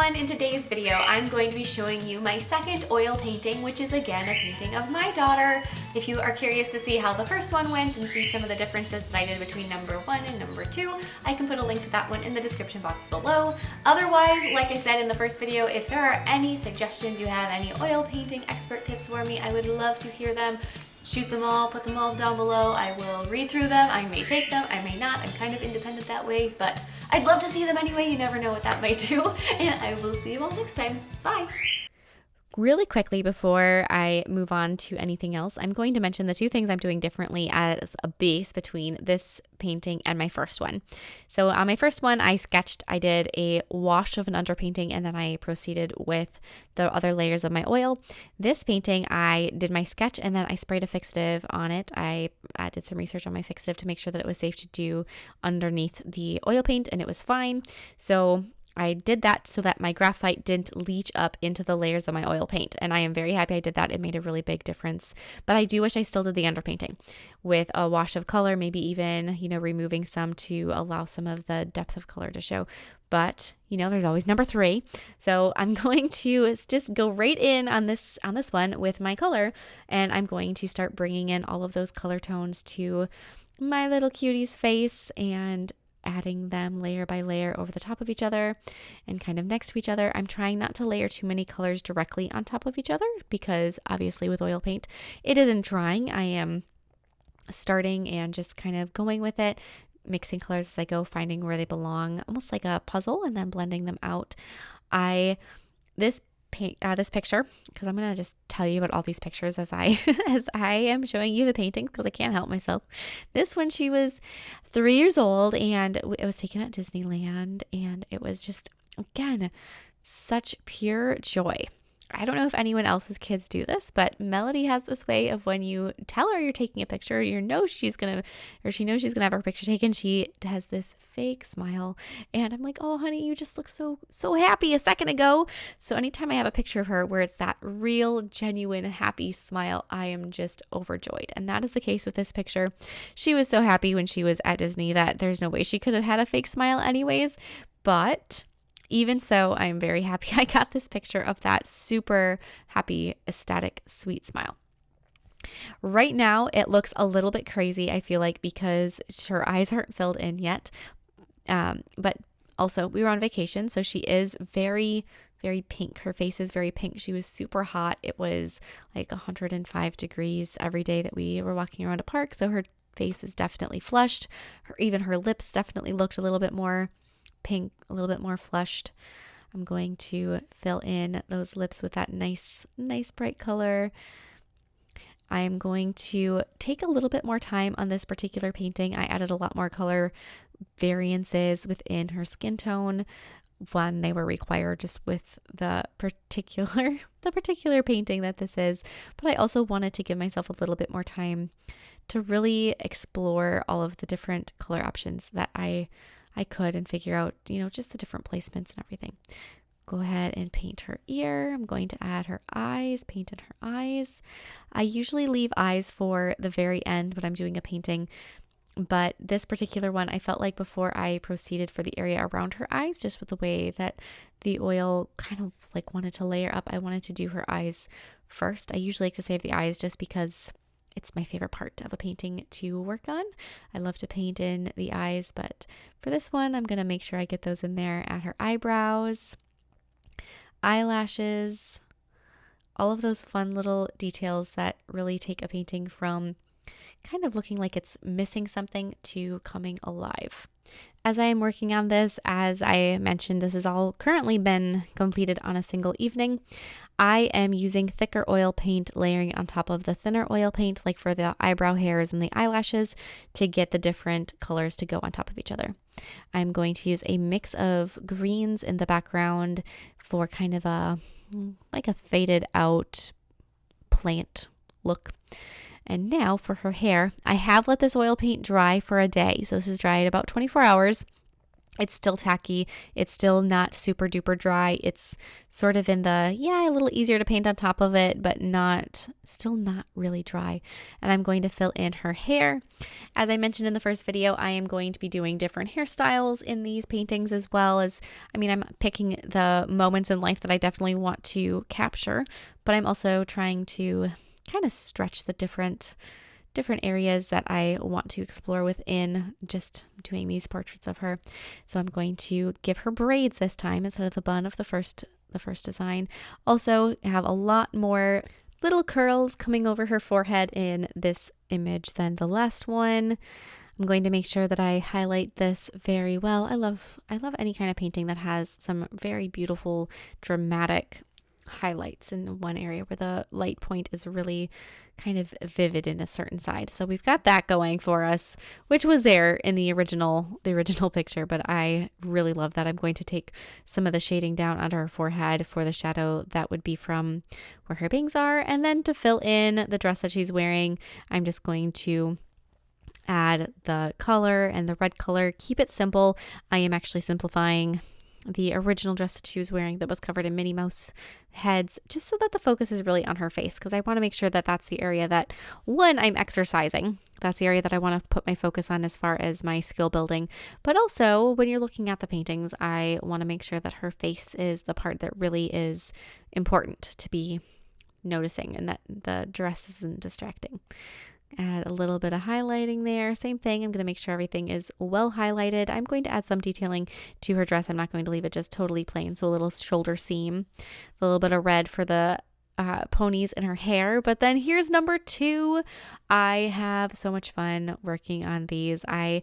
everyone, in today's video I'm going to be showing you my second oil painting, which is again a painting of my daughter. If you are curious to see how the first one went and see some of the differences that I did between number 1 and number 2, I can put a link to that one in the description box below. Otherwise, like I said in the first video, if there are any suggestions you have, any oil painting expert tips for me, I would love to hear them. Shoot them all, put them all down below. I will read through them. I may take them, I may not. I'm kind of independent that way, but I'd love to see them anyway. You never know what that might do. And I will see you all next time. Bye. Really quickly before I move on to anything else, I'm going to mention the two things I'm doing differently as a base between this painting and my first one. So on my first one, I did a wash of an underpainting and then I proceeded with the other layers of my oil. This painting, I did my sketch and then I sprayed a fixative on it. I did some research on my fixative to make sure that it was safe to do underneath the oil paint, and it was fine. So I did that so that my graphite didn't leach up into the layers of my oil paint, and I am very happy I did that. It made a really big difference, but I do wish I still did the underpainting with a wash of color, maybe even, removing some to allow some of the depth of color to show. But, there's always number 3. So I'm going to just go right in on this one with my color, and I'm going to start bringing in all of those color tones to my little cutie's face and adding them layer by layer over the top of each other and kind of next to each other. I'm trying not to layer too many colors directly on top of each other because obviously with oil paint, it isn't drying. I am starting and just kind of going with it, mixing colors as I go, finding where they belong, almost like a puzzle, and then blending them out. This picture, because I'm gonna just tell you about all these pictures as I am showing you the painting because I can't help myself. This one, she was 3 years old and it was taken at Disneyland, and it was just, again, such pure joy. I don't know if anyone else's kids do this, but Melody has this way of when you tell her you're taking a picture, she knows she's gonna have her picture taken. She has this fake smile, and I'm like, "Oh, honey, you just look so happy a second ago." So anytime I have a picture of her where it's that real, genuine, happy smile, I am just overjoyed, and that is the case with this picture. She was so happy when she was at Disney that there's no way she could have had a fake smile anyways, but even so, I'm very happy I got this picture of that super happy, ecstatic, sweet smile. Right now, it looks a little bit crazy, I feel like, because her eyes aren't filled in yet. But also, we were on vacation, so she is very, very pink. Her face is very pink. She was super hot. It was like 105 degrees every day that we were walking around a park, so her face is definitely flushed. Even her lips definitely looked a little bit more pink, a little bit more flushed. I'm going to fill in those lips with that nice bright color. I am going to take a little bit more time on this particular painting. I added a lot more color variances within her skin tone when they were required just with the particular painting that this is, but I also wanted to give myself a little bit more time to really explore all of the different color options that I could and figure out, just the different placements and everything. Go ahead and paint her ear. I'm going to add her eyes, paint in her eyes. I usually leave eyes for the very end when I'm doing a painting, but this particular one, I felt like before I proceeded for the area around her eyes, just with the way that the oil kind of like wanted to layer up, I wanted to do her eyes first. I usually like to save the eyes just because it's my favorite part of a painting to work on. I love to paint in the eyes, but for this one, I'm going to make sure I get those in there at her eyebrows, eyelashes, all of those fun little details that really take a painting from kind of looking like it's missing something to coming alive. As I am working on this, as I mentioned, this has all currently been completed on a single evening. I am using thicker oil paint, layering it on top of the thinner oil paint, like for the eyebrow hairs and the eyelashes, to get the different colors to go on top of each other. I'm going to use a mix of greens in the background for kind of a faded out plant look. And now for her hair, I have let this oil paint dry for a day. So this is dried about 24 hours. It's still tacky. It's still not super duper dry. It's sort of in the, a little easier to paint on top of it, but still not really dry. And I'm going to fill in her hair. As I mentioned in the first video, I am going to be doing different hairstyles in these paintings as well as, I'm picking the moments in life that I definitely want to capture, but I'm also trying to kind of stretch the different areas that I want to explore within just doing these portraits of her. So I'm going to give her braids this time instead of the bun of the first design. Also have a lot more little curls coming over her forehead in this image than the last one. I'm going to make sure that I highlight this very well. I love any kind of painting that has some very beautiful dramatic highlights in one area where the light point is really kind of vivid in a certain side. So we've got that going for us, which was there in the original picture, but I really love that. I'm going to take some of the shading down onto her forehead for the shadow that would be from where her bangs are, and then to fill in the dress that she's wearing, I'm just going to add the color and the red color. Keep it simple. I am actually simplifying the original dress that she was wearing that was covered in Minnie Mouse heads, just so that the focus is really on her face, because I want to make sure that that's the area that, one, I'm exercising. That's the area that I want to put my focus on as far as my skill building. But also, when you're looking at the paintings, I want to make sure that her face is the part that really is important to be noticing and that the dress isn't distracting. Add a little bit of highlighting there. Same thing. I'm going to make sure everything is well highlighted. I'm going to add some detailing to her dress. I'm not going to leave it just totally plain. So a little shoulder seam, a little bit of red for the ponies in her hair. But then here's number 2. I have so much fun working on these. I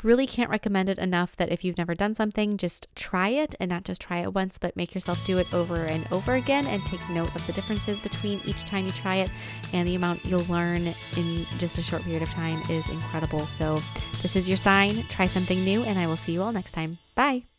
really can't recommend it enough that if you've never done something, just try it, and not just try it once, but make yourself do it over and over again and take note of the differences between each time you try it, and the amount you'll learn in just a short period of time is incredible. So this is your sign. Try something new, and I will see you all next time. Bye.